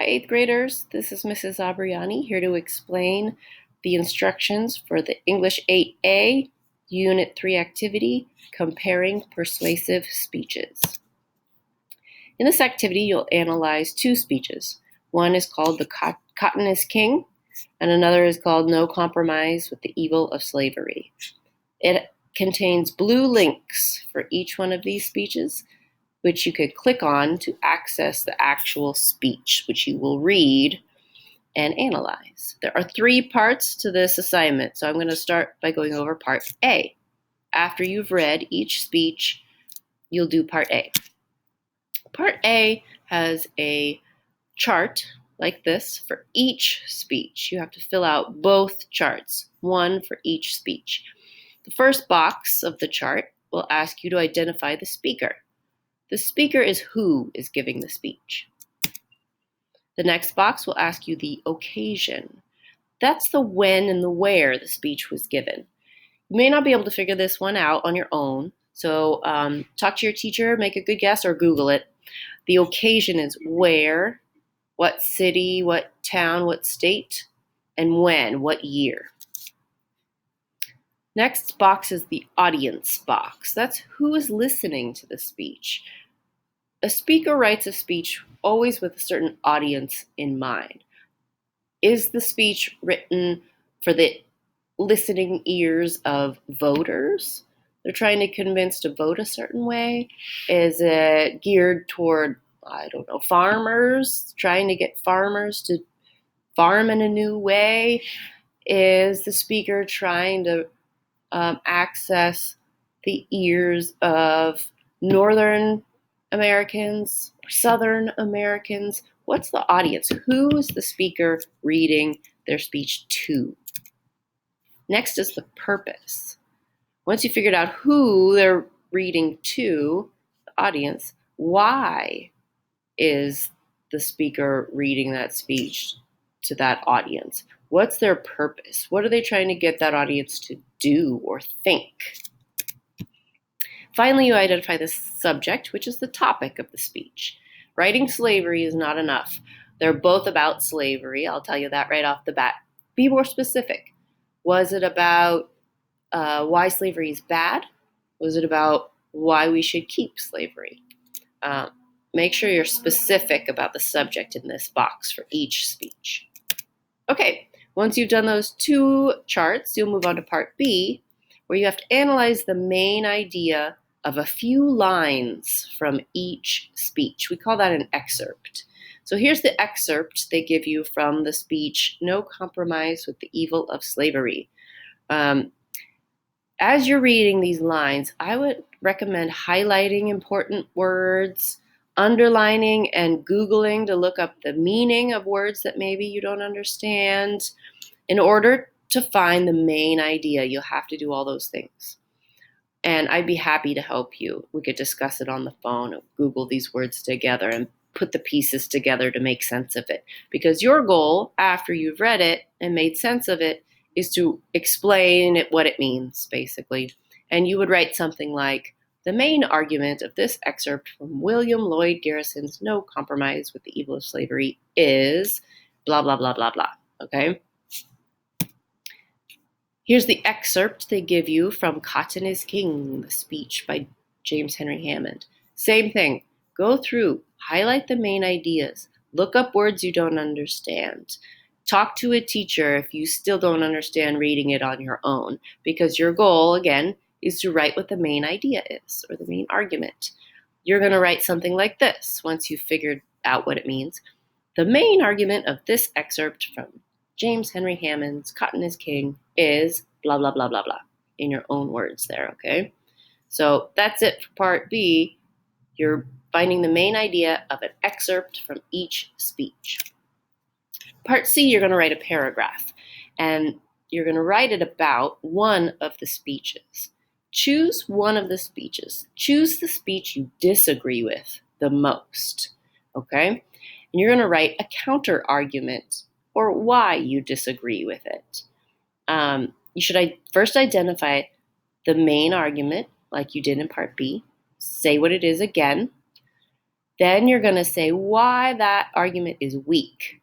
Hi, 8th graders. This is Mrs. Abriani here to explain the instructions for the English 8A Unit 3 activity, Comparing Persuasive Speeches. In this activity, you'll analyze two speeches. One is called The Cotton is King, and another is called No Compromise with the Evil of Slavery. It contains blue links for each one of these speeches, which you could click on to access the actual speech, which you will read and analyze. There are three parts to this assignment, so I'm going to start by going over part A. After you've read each speech, you'll do part A. Part A has a chart like this for each speech. You have to fill out both charts, one for each speech. The first box of the chart will ask you to identify the speaker. The speaker is who is giving the speech. The next box will ask you the occasion. That's the when and the where the speech was given. You may not be able to figure this one out on your own, so talk to your teacher, make a good guess, or Google it. The occasion is where, what city, what town, what state, and when, what year. Next box is the audience box. That's who is listening to the speech. A speaker writes a speech always with a certain audience in mind. Is the speech written for the listening ears of voters? They're trying to convince to vote a certain way? Is it geared toward, farmers, trying to get farmers to farm in a new way? Is the speaker trying to access the ears of Northern Americans, Southern Americans? What's the audience? Who is the speaker reading their speech to? Next is the purpose. Once you figured out who they're reading to, the audience, why is the speaker reading that speech to that audience? What's their purpose? What are they trying to get that audience to do or think? Finally, you identify the subject, which is the topic of the speech. Writing slavery is not enough. They're both about slavery. I'll tell you that right off the bat. Be more specific. Was it about why slavery is bad? Was it about why we should keep slavery? Make sure you're specific about the subject in this box for each speech. Okay, once you've done those two charts, you'll move on to part B, where you have to analyze the main idea of a few lines from each speech. We call that an excerpt. So here's the excerpt they give you from the speech, No Compromise with the Evil of Slavery. As you're reading these lines, I would recommend highlighting important words, underlining and Googling to look up the meaning of words that maybe you don't understand. In order to find the main idea, you'll have to do all those things. And I'd be happy to help you. We could discuss it on the phone, or Google these words together and put the pieces together to make sense of it. Because your goal, after you've read it and made sense of it, is to explain what it means, basically. And you would write something like, the main argument of this excerpt from William Lloyd Garrison's No Compromise with the Evil of Slavery is blah, blah, blah, blah, blah. Okay? Here's the excerpt they give you from Cotton is King, the speech by James Henry Hammond. Same thing. Go through, highlight the main ideas, look up words you don't understand. Talk to a teacher if you still don't understand reading it on your own, because your goal, again, is to write what the main idea is, or the main argument. You're going to write something like this once you've figured out what it means. The main argument of this excerpt from James Henry Hammond's Cotton is King is blah, blah, blah, blah, blah, in your own words there, okay? So that's it for part B. You're finding the main idea of an excerpt from each speech. Part C, you're going to write a paragraph, and you're going to write it about one of the speeches. Choose one of the speeches. Choose the speech you disagree with the most, okay? And you're going to write a counter argument or why you disagree with it. You should first identify the main argument, like you did in part B. Say what it is again. Then you're going to say why that argument is weak.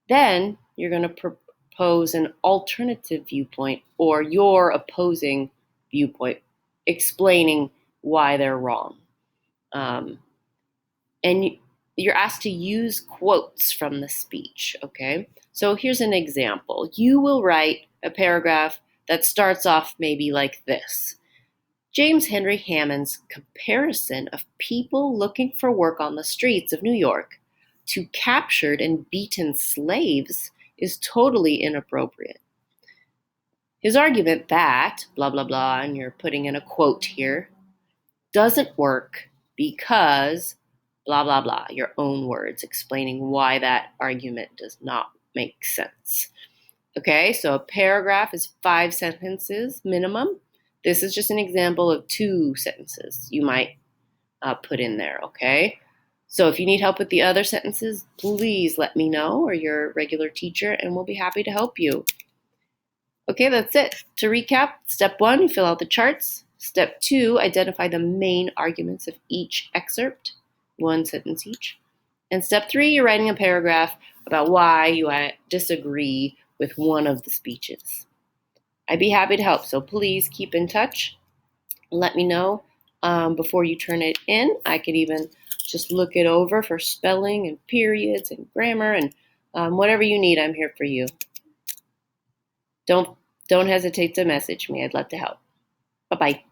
Then you're going to propose an alternative viewpoint or your opposing viewpoint, explaining why they're wrong. And you're asked to use quotes from the speech, okay? So here's an example. You will write a paragraph that starts off maybe like this. James Henry Hammond's comparison of people looking for work on the streets of New York to captured and beaten slaves is totally inappropriate. His argument that, blah, blah, blah, and you're putting in a quote here, doesn't work because, blah, blah, blah, your own words explaining why that argument does not make sense. Okay, so a paragraph is 5 sentences minimum. This is just an example of 2 sentences you might put in there, okay? So if you need help with the other sentences, please let me know or your regular teacher, and we'll be happy to help you. Okay, that's it. To recap, step 1, you fill out the charts. Step 2, identify the main arguments of each excerpt, 1 sentence each. And step 3, you're writing a paragraph about why you disagree with one of the speeches. I'd be happy to help, so please keep in touch. Let me know before you turn it in. I could even just look it over for spelling and periods and grammar and whatever you need, I'm here for you. Don't hesitate to message me. I'd love to help. Bye-bye.